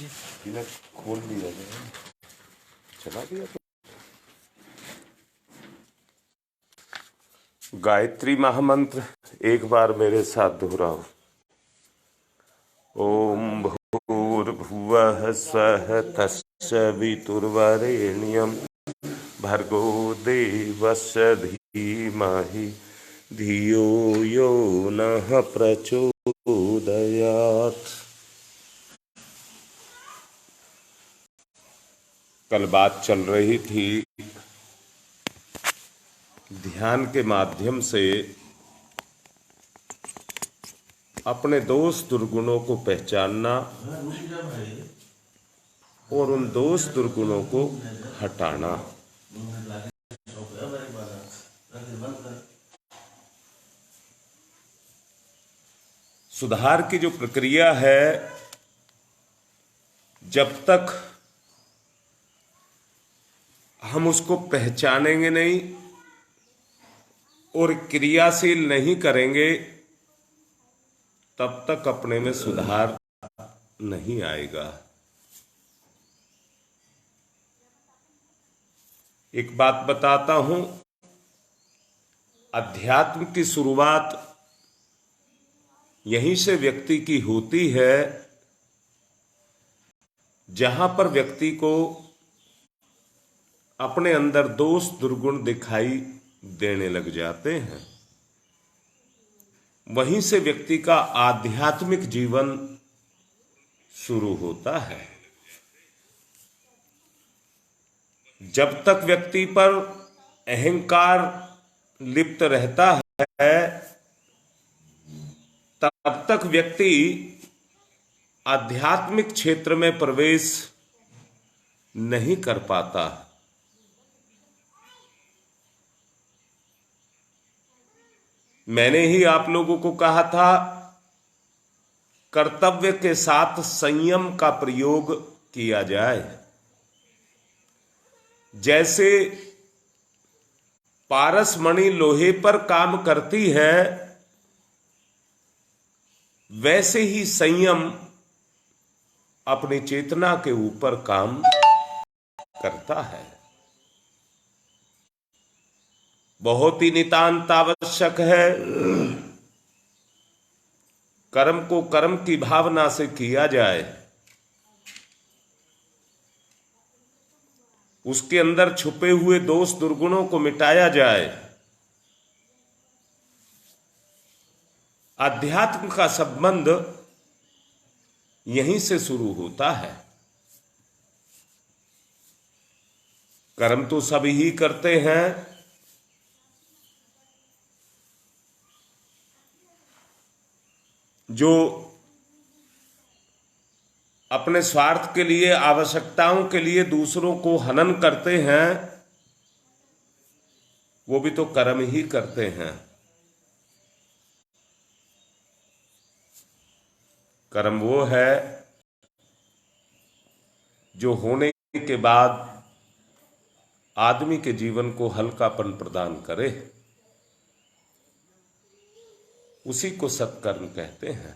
बिना खोल दिया गया, चला दिया तो। गायत्री महामंत्र एक बार मेरे साथ दोहराओ। ओम भूर्भुवः स्वः तत्सवितुर्वरेण्यं भर्गो देवस्य धीमहि धियो यो नः प्रचोदयात्। कल बात चल रही थी ध्यान के माध्यम से अपने दोष दुर्गुणों को पहचानना और उन दोष दुर्गुणों को हटाना। सुधार की जो प्रक्रिया है, जब तक हम उसको पहचानेंगे नहीं और क्रियाशील नहीं करेंगे, तब तक अपने में सुधार नहीं आएगा। एक बात बताता हूं, अध्यात्म की शुरुआत यहीं से व्यक्ति की होती है, जहां पर व्यक्ति को अपने अंदर दोष दुर्गुण दिखाई देने लग जाते हैं। वहीं से व्यक्ति का आध्यात्मिक जीवन शुरू होता है। जब तक व्यक्ति पर अहंकार लिप्त रहता है, तब तक व्यक्ति आध्यात्मिक क्षेत्र में प्रवेश नहीं कर पाता। मैंने ही आप लोगों को कहा था, कर्तव्य के साथ संयम का प्रयोग किया जाए। जैसे पारसमणि लोहे पर काम करती है, वैसे ही संयम अपनी चेतना के ऊपर काम करता है। बहुत ही नितांत आवश्यक है कर्म को कर्म की भावना से किया जाए, उसके अंदर छुपे हुए दोष दुर्गुणों को मिटाया जाए। अध्यात्म का संबंध यहीं से शुरू होता है। कर्म तो सभी ही करते हैं, जो अपने स्वार्थ के लिए, आवश्यकताओं के लिए दूसरों को हनन करते हैं, वो भी तो कर्म ही करते हैं। कर्म वो है जो होने के बाद आदमी के जीवन को हल्कापन प्रदान करे, उसी को सत्कर्म कहते हैं।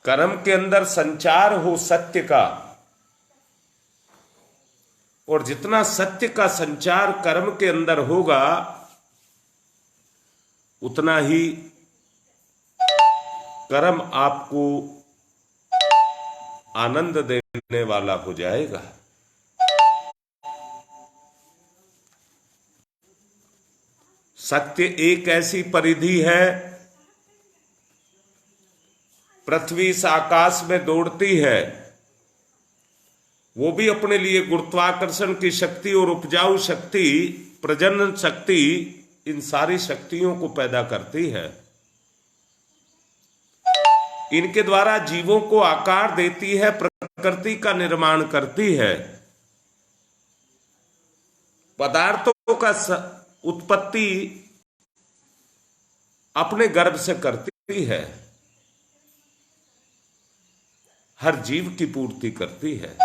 कर्म के अंदर संचार हो सत्य का, और जितना सत्य का संचार कर्म के अंदर होगा, उतना ही कर्म आपको आनंद देने वाला हो जाएगा। सत्य एक ऐसी परिधि है, पृथ्वी इस आकाश में दौड़ती है, वो भी अपने लिए गुरुत्वाकर्षण की शक्ति और उपजाऊ शक्ति, प्रजनन शक्ति, इन सारी शक्तियों को पैदा करती है। इनके द्वारा जीवों को आकार देती है, प्रकृति का निर्माण करती है, पदार्थों का उत्पत्ति अपने गर्भ से करती है, हर जीव की पूर्ति करती है।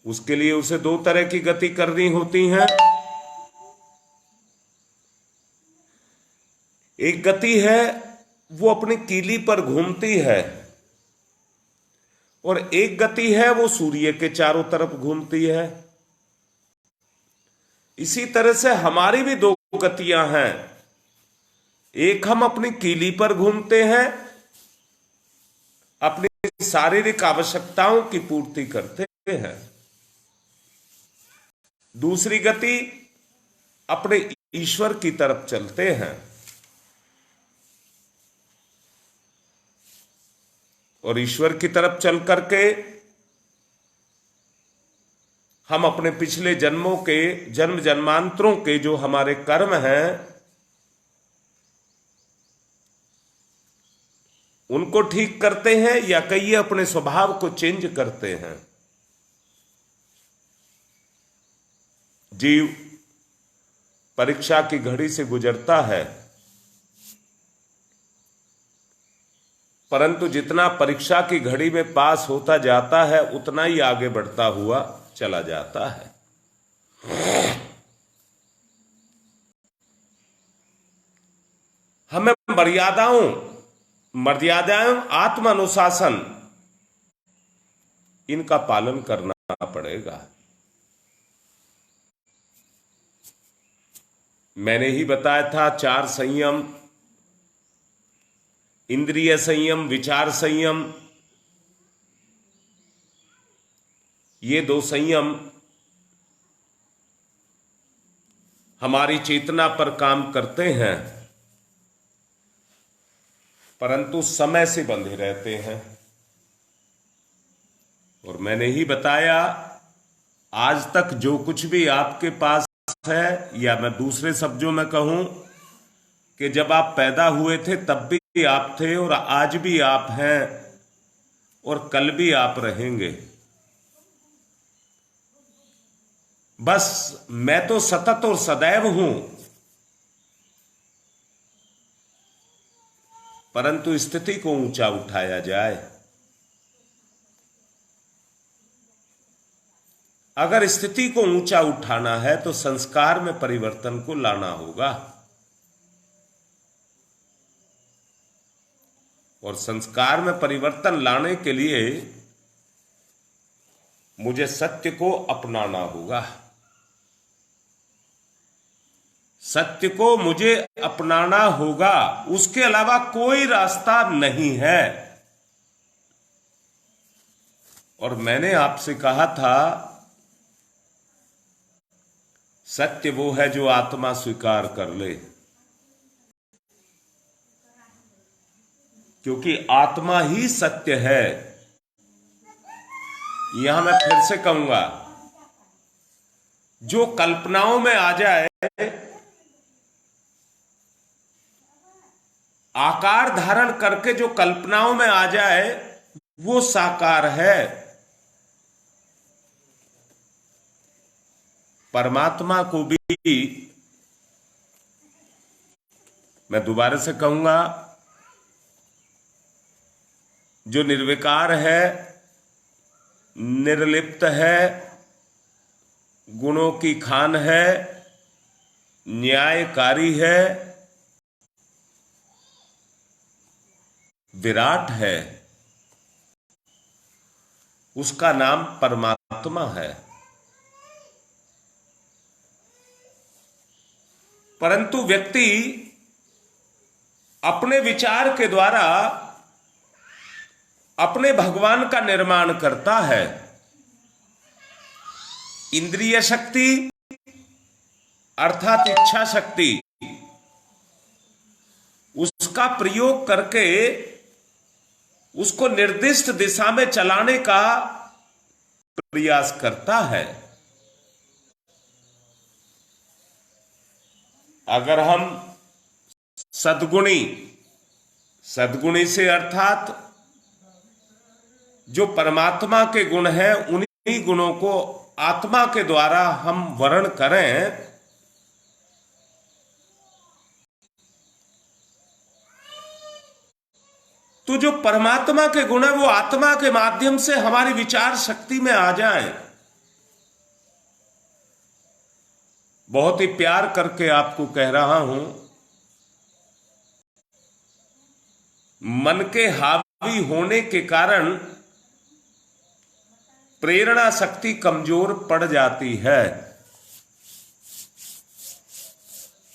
उसके लिए उसे दो तरह की गति करनी होती है। एक गति है वो अपनी कीली पर घूमती है, और एक गति है वो सूर्य के चारों तरफ घूमती है। इसी तरह से हमारी भी दो गतियां हैं। एक, हम अपनी कीली पर घूमते हैं, अपनी शारीरिक आवश्यकताओं की पूर्ति करते हैं। दूसरी गति, अपने ईश्वर की तरफ चलते हैं, और ईश्वर की तरफ चल करके हम अपने पिछले जन्मों के, जन्म जन्मांतरों के जो हमारे कर्म हैं, उनको ठीक करते हैं, या कई अपने स्वभाव को चेंज करते हैं। जीव परीक्षा की घड़ी से गुजरता है, परंतु जितना परीक्षा की घड़ी में पास होता जाता है उतना ही आगे बढ़ता हुआ चला जाता है। हमें मर्यादाओं आत्म अनुशासन, इनका पालन करना पड़ेगा। मैंने ही बताया था, 4 संयम, इंद्रिय संयम, विचार संयम, ये 2 संयम हमारी चेतना पर काम करते हैं, परंतु समय से बंधे रहते हैं। और मैंने ही बताया, आज तक जो कुछ भी आपके पास है, या मैं दूसरे शब्दों में कहूं कि जब आप पैदा हुए थे तब भी आप थे, और आज भी आप हैं, और कल भी आप रहेंगे। बस मैं तो सतत और सदैव हूं, परंतु स्थिति को ऊंचा उठाया जाए। अगर स्थिति को ऊंचा उठाना है तो संस्कार में परिवर्तन को लाना होगा, और संस्कार में परिवर्तन लाने के लिए मुझे सत्य को अपनाना होगा। सत्य को मुझे अपनाना होगा, उसके अलावा कोई रास्ता नहीं है। और मैंने आपसे कहा था, सत्य वो है जो आत्मा स्वीकार कर ले, क्योंकि आत्मा ही सत्य है। यहां मैं फिर से कहूंगा, जो कल्पनाओं में आ जाए, आकार धारण करके जो कल्पनाओं में आ जाए, वो साकार है। परमात्मा को भी मैं दोबारा से कहूंगा, जो निर्विकार है, निर्लिप्त है, गुणों की खान है, न्यायकारी है, विराट है, उसका नाम परमात्मा है। परंतु व्यक्ति अपने विचार के द्वारा अपने भगवान का निर्माण करता है। इंद्रिय शक्ति अर्थात इच्छा शक्ति, उसका प्रयोग करके उसको निर्दिष्ट दिशा में चलाने का प्रयास करता है। अगर हम सद्गुणी से अर्थात जो परमात्मा के गुण हैं, उन्हीं गुणों को आत्मा के द्वारा हम वर्ण करें, तो जो परमात्मा के गुण है वो आत्मा के माध्यम से हमारी विचार शक्ति में आ जाएं। बहुत ही प्यार करके आपको कह रहा हूं, मन के हावी होने के कारण प्रेरणा शक्ति कमजोर पड़ जाती है,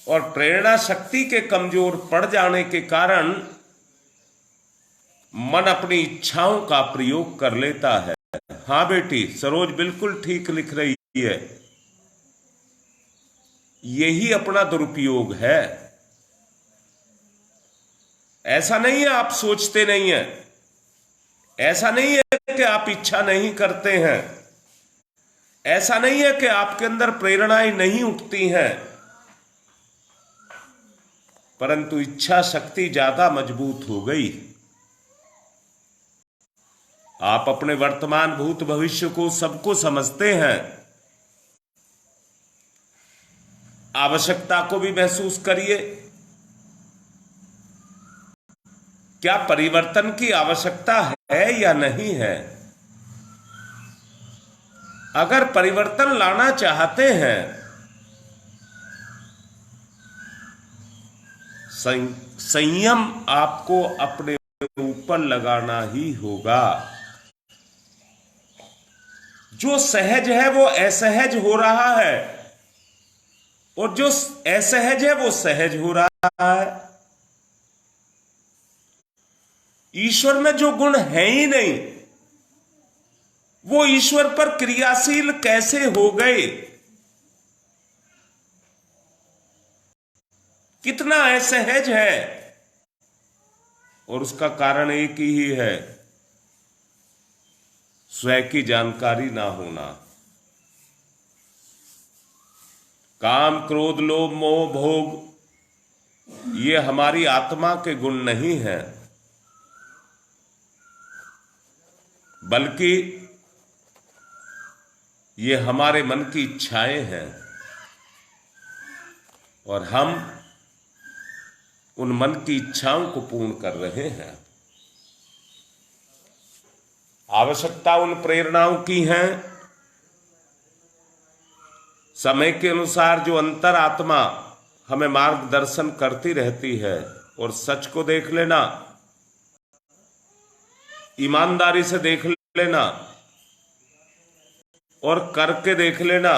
और प्रेरणा शक्ति के कमजोर पड़ जाने के कारण मन अपनी इच्छाओं का प्रयोग कर लेता है। हाँ बेटी सरोज बिल्कुल ठीक लिख रही है, यही अपना दुरुपयोग है। ऐसा नहीं है आप सोचते नहीं है, ऐसा नहीं है कि आप इच्छा नहीं करते हैं, ऐसा नहीं है कि आपके अंदर प्रेरणाएं नहीं उठती हैं, परंतु इच्छा शक्ति ज्यादा मजबूत हो गई। आप अपने वर्तमान भूत भविष्य को सबको समझते हैं, आवश्यकता को भी महसूस करिए। क्या परिवर्तन की आवश्यकता है या नहीं है? अगर परिवर्तन लाना चाहते हैं, संयम आपको अपने ऊपर लगाना ही होगा। जो सहज है वो असहज हो रहा है, और जो असहज है वो सहज हो रहा है। ईश्वर में जो गुण है ही नहीं, वो ईश्वर पर क्रियाशील कैसे हो गए? कितना असहज है, और उसका कारण एक ही है, स्वयं की जानकारी ना होना। काम क्रोध लोभ मोह भोग ये हमारी आत्मा के गुण नहीं हैं, बल्कि ये हमारे मन की इच्छाएं हैं, और हम उन मन की इच्छाओं को पूर्ण कर रहे हैं। आवश्यकता उन प्रेरणाओं की है, समय के अनुसार जो अंतरात्मा हमें मार्गदर्शन करती रहती है। और सच को देख लेना, ईमानदारी से देख लेना, और करके देख लेना।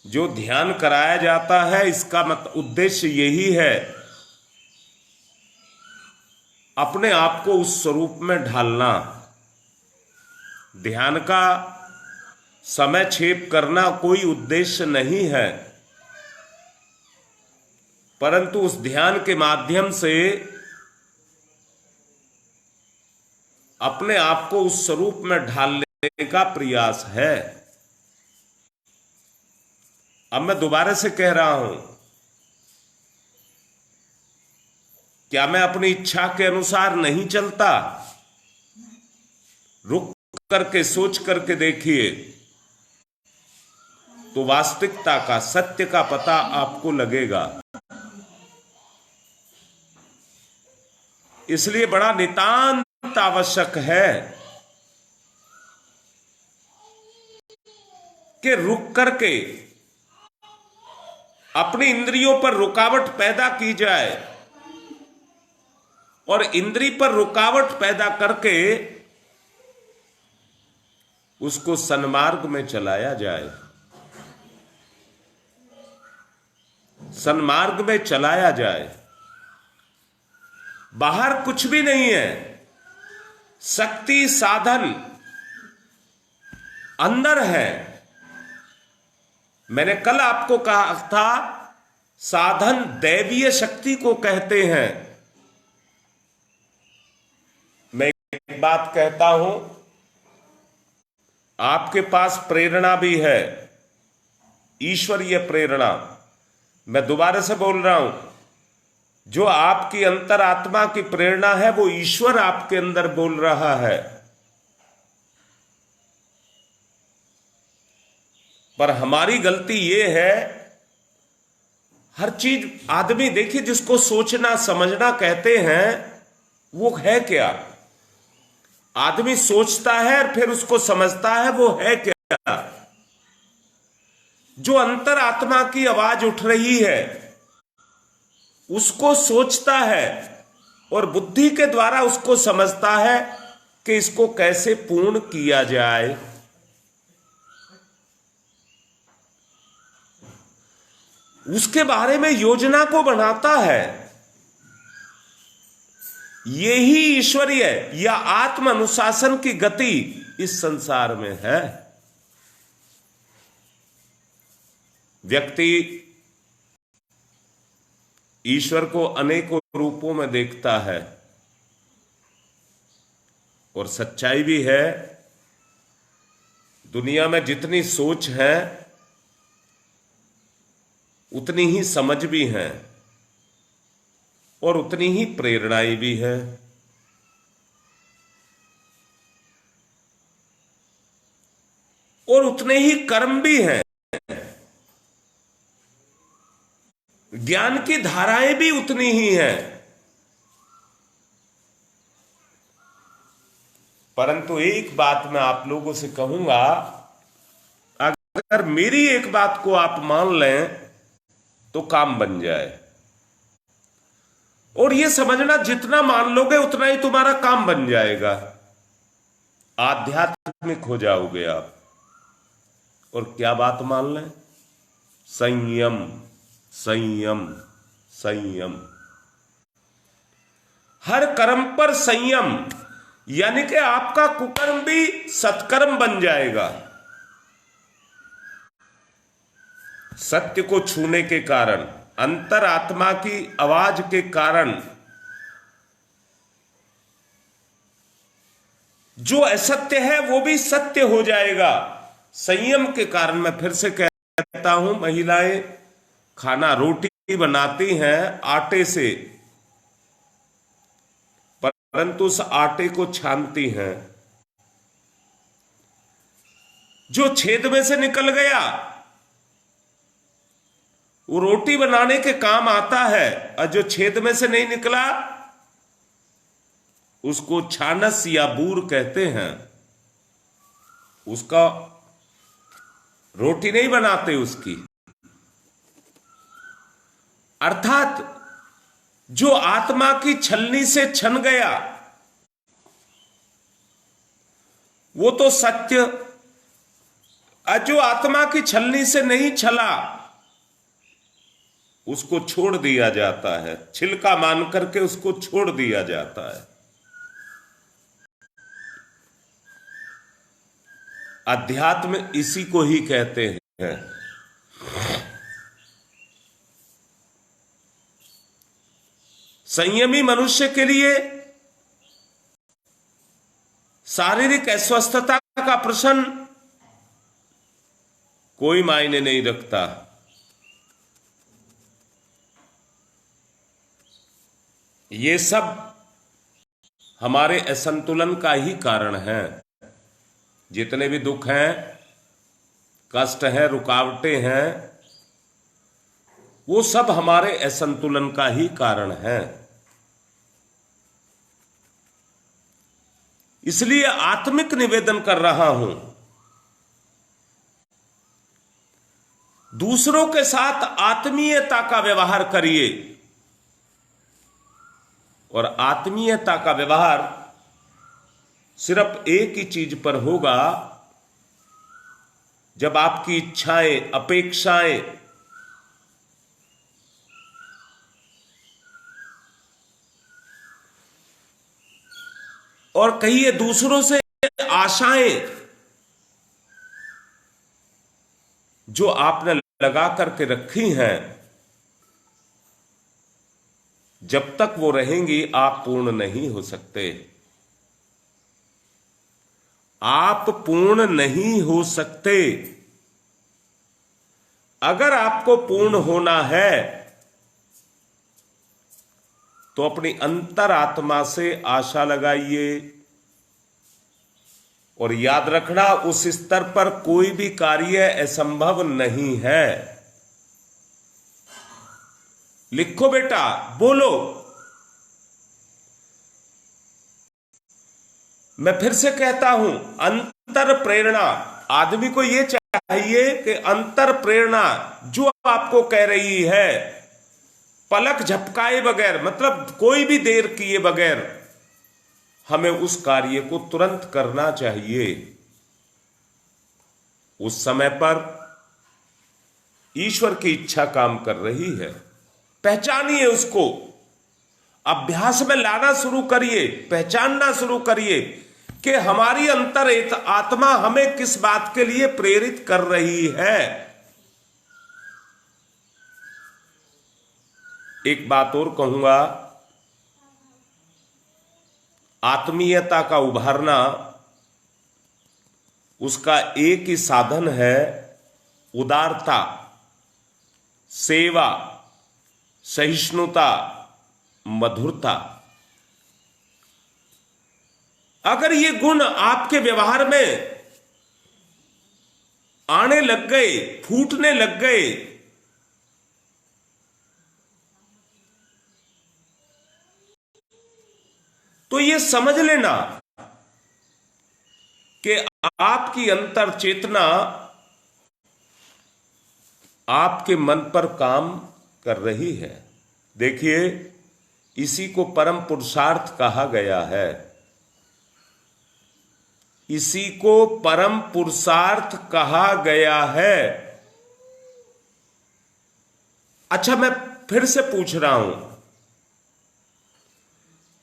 जो ध्यान कराया जाता है, इसका उद्देश्य यही है, अपने आप को उस स्वरूप में ढालना। ध्यान का समय छेप करना कोई उद्देश्य नहीं है, परंतु उस ध्यान के माध्यम से अपने आप को उस स्वरूप में ढालने का प्रयास है। अब मैं दोबारा से कह रहा हूं, क्या मैं अपनी इच्छा के अनुसार नहीं चलता? रुक करके सोच करके देखिए, तो वास्तविकता का सत्य का पता आपको लगेगा। इसलिए बड़ा नितांत आवश्यक है कि रुक करके अपनी इंद्रियों पर रुकावट पैदा की जाए, और इंद्री पर रुकावट पैदा करके उसको सन्मार्ग में चलाया जाए, सन्मार्ग में चलाया जाए। बाहर कुछ भी नहीं है, शक्ति साधन अंदर है। मैंने कल आपको कहा था, साधन दैवीय शक्ति को कहते हैं। मैं एक बात कहता हूं, आपके पास प्रेरणा भी है, ईश्वरीय प्रेरणा। मैं दोबारा से बोल रहा हूं, जो आपकी अंतरात्मा की प्रेरणा है, वो ईश्वर आपके अंदर बोल रहा है। पर हमारी गलती ये है, हर चीज आदमी देखिए, जिसको सोचना समझना कहते हैं, वो है क्या? आदमी सोचता है और फिर उसको समझता है, वो है क्या? जो अंतरात्मा की आवाज उठ रही है, उसको सोचता है, और बुद्धि के द्वारा उसको समझता है कि इसको कैसे पूर्ण किया जाए। उसके बारे में योजना को बनाता है। यही ईश्वरीय या आत्म अनुशासन की गति इस संसार में है। व्यक्ति ईश्वर को अनेकों रूपों में देखता है, और सच्चाई भी है, दुनिया में जितनी सोच है उतनी ही समझ भी है और उतनी ही प्रेरणाएं भी है। और उतने ही कर्म भी हैं। ज्ञान की धाराएं भी उतनी ही हैं। परंतु एक बात मैं आप लोगों से कहूंगा, अगर मेरी एक बात को आप मान लें तो काम बन जाए। और यह समझना, जितना मान लोगे उतना ही तुम्हारा काम बन जाएगा। आध्यात्मिक हो जाओगे आप। और क्या बात मान लें? संयम, संयम, संयम। हर कर्म पर संयम, यानी कि आपका कुकर्म भी सत्कर्म बन जाएगा। सत्य को छूने के कारण, अंतरात्मा की आवाज के कारण, जो असत्य है वो भी सत्य हो जाएगा संयम के कारण। मैं फिर से कहता हूं, महिलाएं खाना रोटी बनाती हैं आटे से, परंतु उस आटे को छानती हैं। जो छेद में से निकल गया वो रोटी बनाने के काम आता है, और जो छेद में से नहीं निकला उसको छानस या बूर कहते हैं। उसका रोटी नहीं बनाते उसकी। अर्थात जो आत्मा की छलनी से छन गया वो तो सत्य, और जो आत्मा की छलनी से नहीं छला उसको छोड़ दिया जाता है। छिलका मान करके उसको छोड़ दिया जाता है। अध्यात्म इसी को ही कहते हैं। संयमी मनुष्य के लिए शारीरिक अस्वस्थता का प्रश्न कोई मायने नहीं रखता। ये सब हमारे असंतुलन का ही कारण है। जितने भी दुख हैं, कष्ट हैं, रुकावटें हैं, वो सब हमारे असंतुलन का ही कारण है। इसलिए आत्मिक निवेदन कर रहा हूं, दूसरों के साथ आत्मीयता का व्यवहार करिए। और आत्मीयता का व्यवहार सिर्फ एक ही चीज पर होगा, जब आपकी इच्छाएं, अपेक्षाएं और कहिए दूसरों से आशाएं जो आपने लगा करके रखी हैं, जब तक वो रहेंगी आप पूर्ण नहीं हो सकते। आप पूर्ण नहीं हो सकते। अगर आपको पूर्ण होना है तो अपनी अंतरात्मा से आशा लगाइए। और याद रखना, उस स्तर पर कोई भी कार्य असंभव नहीं है। लिखो बेटा, बोलो। मैं फिर से कहता हूं, अंतर प्रेरणा। आदमी को यह चाहिए कि अंतर प्रेरणा जो आपको कह रही है पलक झपकाए बगैर, मतलब कोई भी देर किए बगैर हमें उस कार्य को तुरंत करना चाहिए। उस समय पर ईश्वर की इच्छा काम कर रही है। पहचानिए उसको, अभ्यास में लाना शुरू करिए, पहचानना शुरू करिए कि हमारी अंतर आत्मा हमें किस बात के लिए प्रेरित कर रही है। एक बात और कहूंगा, आत्मीयता का उभारना, उसका एक ही साधन है उदारता, सेवा, सहिष्णुता, मधुरता। अगर ये गुण आपके व्यवहार में आने लग गए, फूटने लग गए, तो ये समझ लेना कि आपकी अंतर चेतना आपके मन पर काम कर रही है। देखिए, इसी को परम पुरुषार्थ कहा गया है। इसी को परम पुरुषार्थ कहा गया है। अच्छा, मैं फिर से पूछ रहा हूं,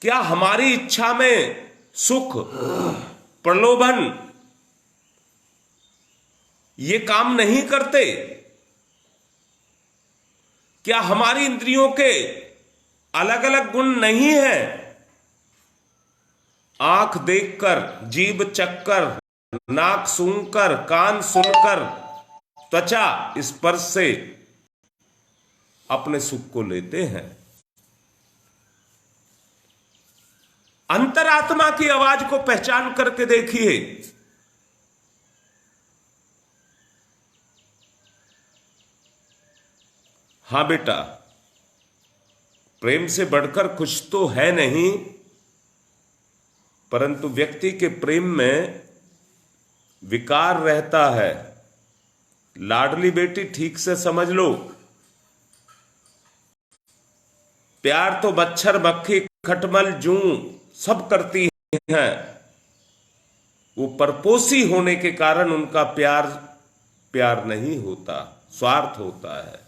क्या हमारी इच्छा में सुख, प्रलोभन ये काम नहीं करते? क्या हमारी इंद्रियों के अलग अलग गुण नहीं हैं? आंख देखकर, जीभ चखकर, नाक सूंघकर, कान सुनकर, त्वचा स्पर्श से अपने सुख को लेते हैं। अंतरात्मा की आवाज को पहचान करके देखिए। हां बेटा, प्रेम से बढ़कर कुछ तो है नहीं, परंतु व्यक्ति के प्रेम में विकार रहता है। लाडली बेटी, ठीक से समझ लो, प्यार तो मच्छर, मक्खी, खटमल, जूं सब करती हैं। वो परपोषी होने के कारण उनका प्यार प्यार नहीं होता, स्वार्थ होता है।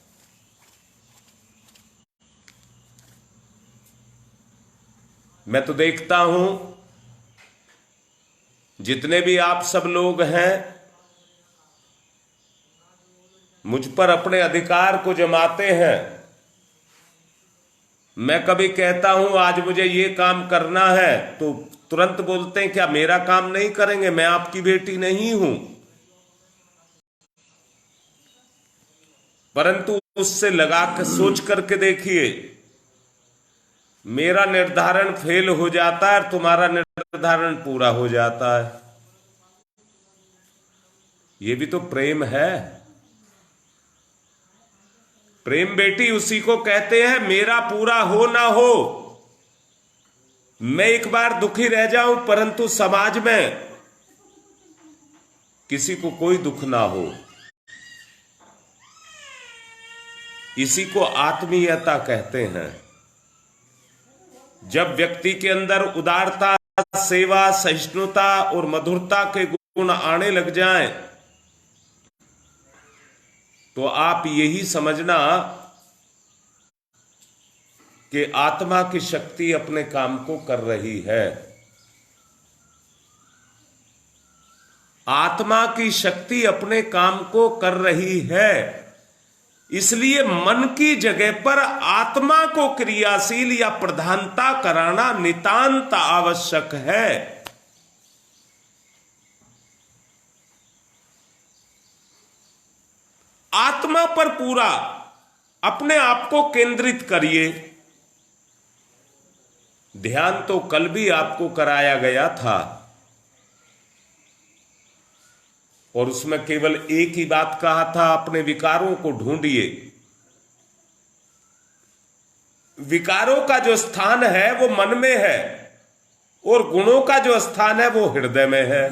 मैं तो देखता हूं, जितने भी आप सब लोग हैं, मुझ पर अपने अधिकार को जमाते हैं। मैं कभी कहता हूं आज मुझे ये काम करना है, तो तुरंत बोलते हैं क्या मेरा काम नहीं करेंगे, मैं आपकी बेटी नहीं हूं। परंतु उससे लगा कर सोच करके देखिए, मेरा निर्धारण फेल हो जाता है और तुम्हारा निर्धारण पूरा हो जाता है। ये भी तो प्रेम है। प्रेम बेटी उसी को कहते हैं, मेरा पूरा हो ना हो, मैं एक बार दुखी रह जाऊं परंतु समाज में किसी को कोई दुख ना हो। इसी को आत्मीयता कहते हैं। जब व्यक्ति के अंदर उदारता, सेवा, सहिष्णुता और मधुरता के गुण आने लग जाएं, तो आप यही समझना कि आत्मा की शक्ति अपने काम को कर रही है। आत्मा की शक्ति अपने काम को कर रही है। इसलिए मन की जगह पर आत्मा को क्रियाशील या प्रधानता कराना नितांत आवश्यक है। आत्मा पर पूरा अपने आप को केंद्रित करिए। ध्यान तो कल भी आपको कराया गया था और उसमें केवल एक ही बात कहा था, अपने विकारों को ढूंढिए। विकारों का जो स्थान है वो मन में है और गुणों का जो स्थान है वो हृदय में है।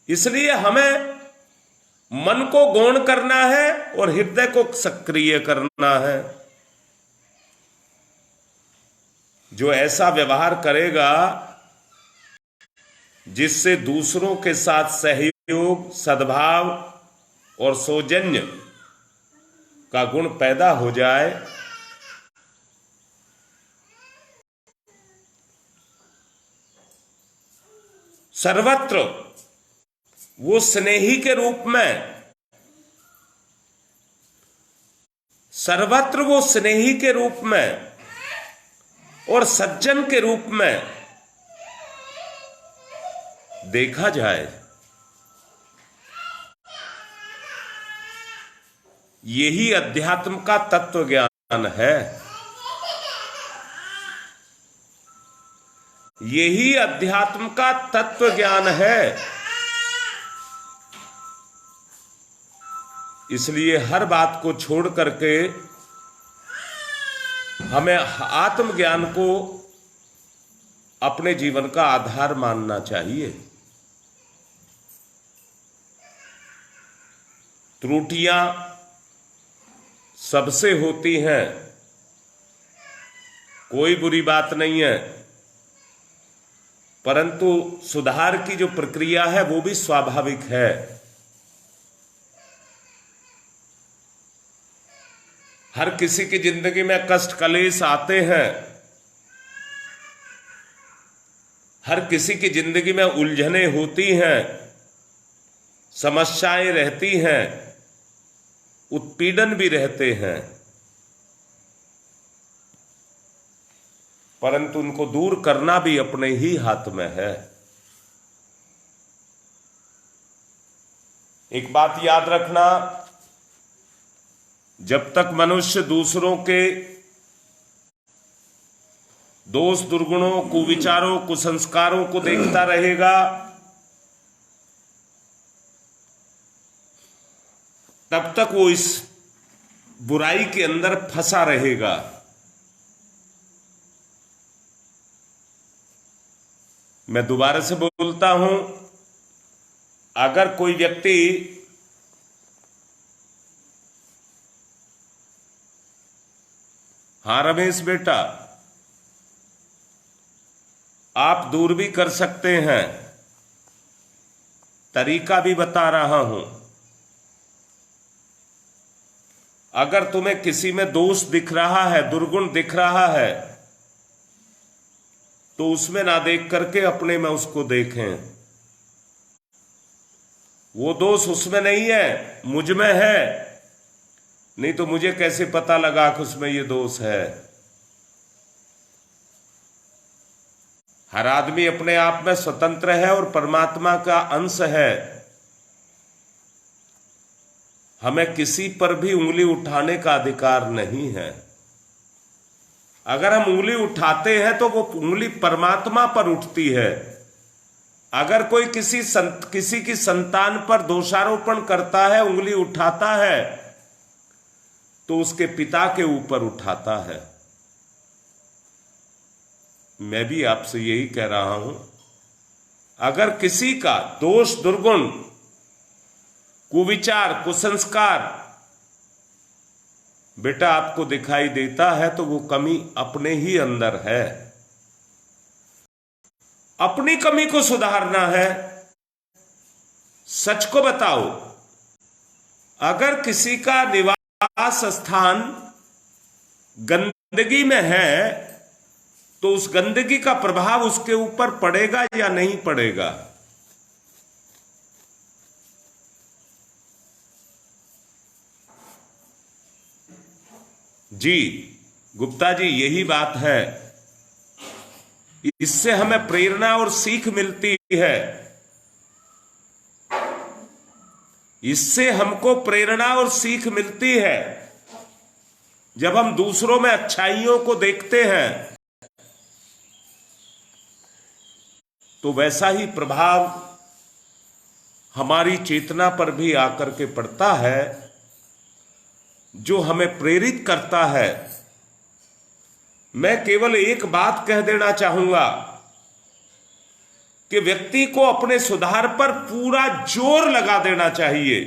इसलिए हमें मन को गौण करना है और हृदय को सक्रिय करना है। जो ऐसा व्यवहार करेगा जिससे दूसरों के साथ सहयोग, सद्भाव और सौजन्य का गुण पैदा हो जाए, सर्वत्र वो स्नेही के रूप में, सर्वत्र वो स्नेही के रूप में और सज्जन के रूप में देखा जाए। यही अध्यात्म का तत्व ज्ञान है। यही अध्यात्म का तत्व ज्ञान है। इसलिए हर बात को छोड़ करके हमें आत्मज्ञान को अपने जीवन का आधार मानना चाहिए। त्रुटियां सबसे होती हैं, कोई बुरी बात नहीं है, परंतु सुधार की जो प्रक्रिया है वो भी स्वाभाविक है। हर किसी की जिंदगी में कष्ट कलेश आते हैं, हर किसी की जिंदगी में उलझने होती हैं, समस्याएं रहती हैं, उत्पीड़न भी रहते हैं, परंतु उनको दूर करना भी अपने ही हाथ में है। एक बात याद रखना, जब तक मनुष्य दूसरों के दोष, दुर्गुणों, कुविचारों, कुसंस्कारों को देखता रहेगा, तब तक वो इस बुराई के अंदर फंसा रहेगा। मैं दोबारा से बोलता हूं, अगर कोई व्यक्ति हाँ रमेश बेटा, आप दूर भी कर सकते हैं, तरीका भी बता रहा हूं। अगर तुम्हें किसी में दोष दिख रहा है, दुर्गुण दिख रहा है, तो उसमें ना देख करके अपने में उसको देखें। वो दोष उसमें नहीं है, मुझ में है, नहीं तो मुझे कैसे पता लगा कि उसमें ये दोष है। हर आदमी अपने आप में स्वतंत्र है और परमात्मा का अंश है। हमें किसी पर भी उंगली उठाने का अधिकार नहीं है। अगर हम उंगली उठाते हैं तो वो उंगली परमात्मा पर उठती है। अगर कोई किसी की संतान पर दोषारोपण करता है, उंगली उठाता है, तो उसके पिता के ऊपर उठाता है। मैं भी आपसे यही कह रहा हूं, अगर किसी का दोष, दुर्गुण, कुविचार, कुसंस्कार बेटा आपको दिखाई देता है, तो वो कमी अपने ही अंदर है। अपनी कमी को सुधारना है। सच को बताओ, अगर किसी का निवास स्थान गंदगी में है, तो उस गंदगी का प्रभाव उसके ऊपर पड़ेगा या नहीं पड़ेगा? जी गुप्ता जी, यही बात है। इससे हमें प्रेरणा और सीख मिलती है। इससे हमको प्रेरणा और सीख मिलती है। जब हम दूसरों में अच्छाइयों को देखते हैं, तो वैसा ही प्रभाव हमारी चेतना पर भी आकर के पड़ता है, जो हमें प्रेरित करता है। मैं केवल एक बात कह देना चाहूंगा कि व्यक्ति को अपने सुधार पर पूरा जोर लगा देना चाहिए।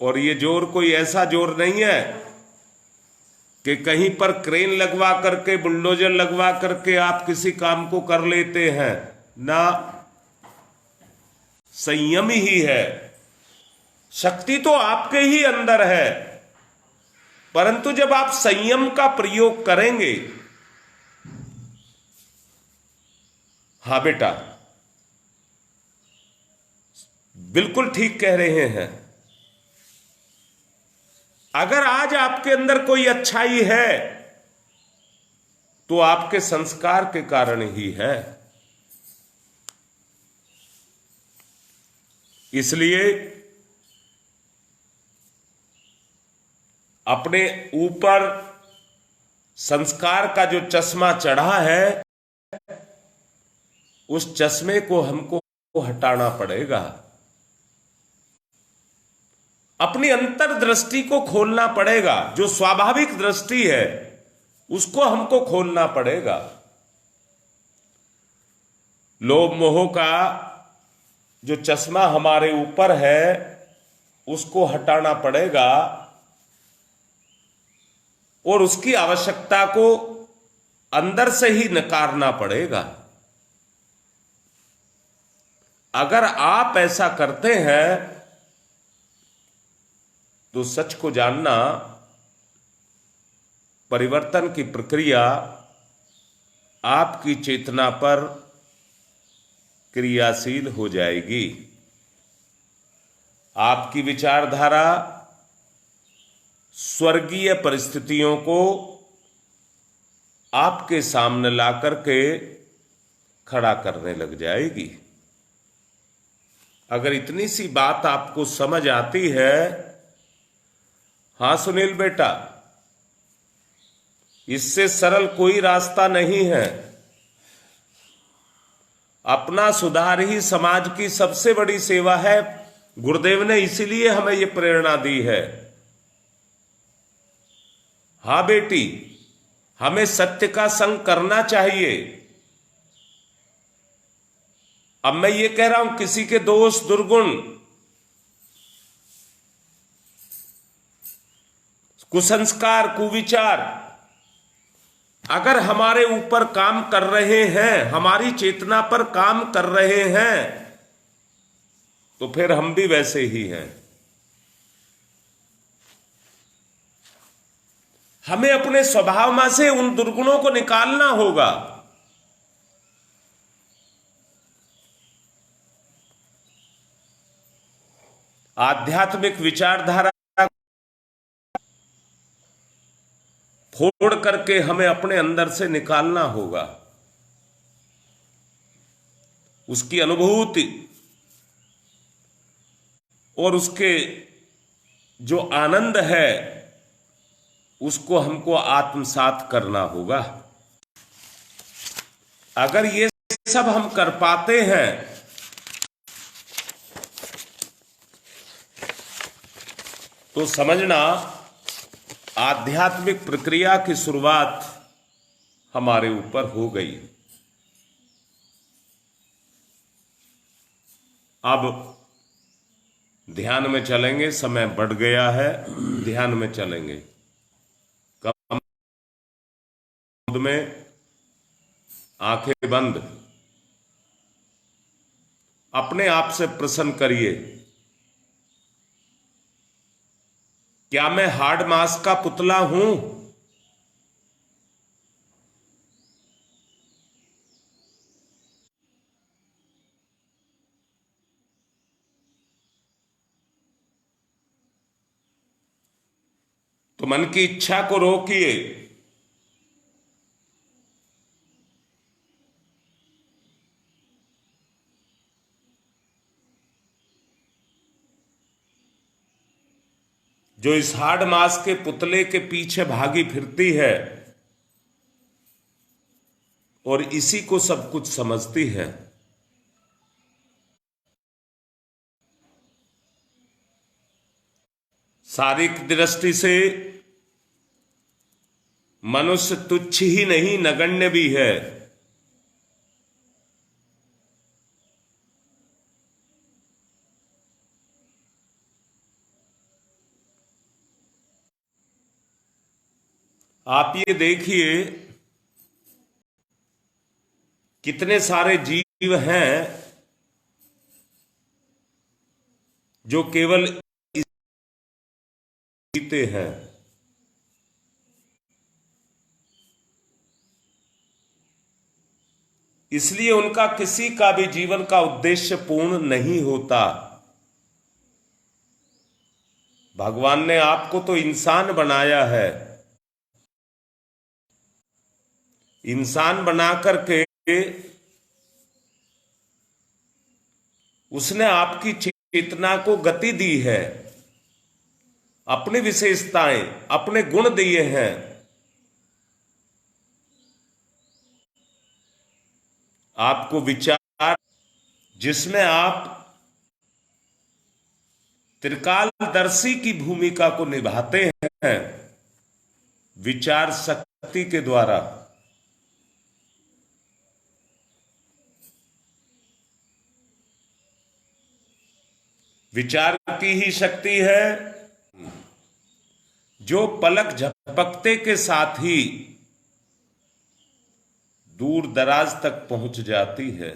और ये जोर कोई ऐसा जोर नहीं है कि कहीं पर क्रेन लगवा करके, बुलडोजर लगवा करके आप किसी काम को कर लेते हैं ना। संयम ही है। शक्ति तो आपके ही अंदर है, परंतु जब आप संयम का प्रयोग करेंगे। हां बेटा, बिल्कुल ठीक कह रहे हैं। अगर आज आपके अंदर कोई अच्छाई है तो आपके संस्कार के कारण ही है। इसलिए अपने ऊपर संस्कार का जो चश्मा चढ़ा है, उस चश्मे को हमको हटाना पड़ेगा। अपनी अंतर्दृष्टि को खोलना पड़ेगा। जो स्वाभाविक दृष्टि है उसको हमको खोलना पड़ेगा। लोभ मोह का जो चश्मा हमारे ऊपर है उसको हटाना पड़ेगा और उसकी आवश्यकता को अंदर से ही नकारना पड़ेगा। अगर आप ऐसा करते हैं तो सच को जानना, परिवर्तन की प्रक्रिया आपकी चेतना पर क्रियाशील हो जाएगी। आपकी विचारधारा स्वर्गीय परिस्थितियों को आपके सामने ला करके खड़ा करने लग जाएगी। अगर इतनी सी बात आपको समझ आती है, हां सुनील बेटा, इससे सरल कोई रास्ता नहीं है। अपना सुधार ही समाज की सबसे बड़ी सेवा है। गुरुदेव ने इसीलिए हमें यह प्रेरणा दी है। हां बेटी, हमें सत्य का संग करना चाहिए। अब मैं ये कह रहा हूं, किसी के दोष दुर्गुण कुसंस्कार कुविचार अगर हमारे ऊपर काम कर रहे हैं, हमारी चेतना पर काम कर रहे हैं, तो फिर हम भी वैसे ही हैं। हमें अपने स्वभाव में से उन दुर्गुणों को निकालना होगा। आध्यात्मिक विचारधारा फोड़ करके हमें अपने अंदर से निकालना होगा। उसकी अनुभूति और उसके जो आनंद है उसको हमको आत्मसात करना होगा। अगर ये सब हम कर पाते हैं तो समझना आध्यात्मिक प्रक्रिया की शुरुआत हमारे ऊपर हो गई। अब ध्यान में चलेंगे, समय बढ़ गया है, ध्यान में चलेंगे। कम में आंखें बंद, अपने आप से प्रश्न करिए, क्या मैं हार्ड मास का पुतला हूं? तो मन की इच्छा को रोकिए। जो इस हार्ड मास के पुतले के पीछे भागी फिरती है और इसी को सब कुछ समझती है, शारीरिक दृष्टि से मनुष्य तुच्छ ही नहीं, नगण्य भी है। आप ये देखिए कितने सारे जीव हैं जो केवल जीते हैं, इसलिए उनका किसी का भी जीवन का उद्देश्य पूर्ण नहीं होता। भगवान ने आपको तो इंसान बनाया है, इंसान बना करके उसने आपकी चेतना को गति दी है, अपनी विशेषताएं, अपने गुण दिए हैं। आपको विचार, जिसमें आप त्रिकालदर्शी की भूमिका को निभाते हैं विचार शक्ति के द्वारा। विचार की ही शक्ति है जो पलक झपकते के साथ ही दूर दराज तक पहुंच जाती है।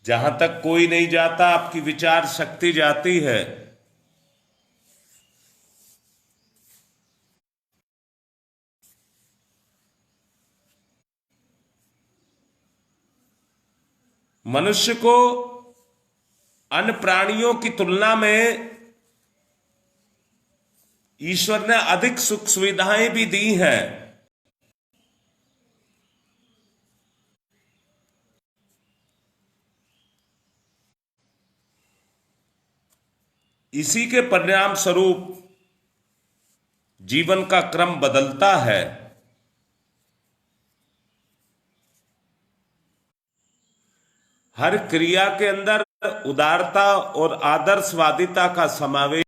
जहां तक कोई नहीं जाता, आपकी विचार शक्ति जाती है। मनुष्य को अन्य प्राणियों की तुलना में ईश्वर ने अधिक सुख सुविधाएं भी दी हैं। इसी के परिणाम स्वरूप जीवन का क्रम बदलता है। हर क्रिया के अंदर उदारता और आदर्शवादिता का समावेश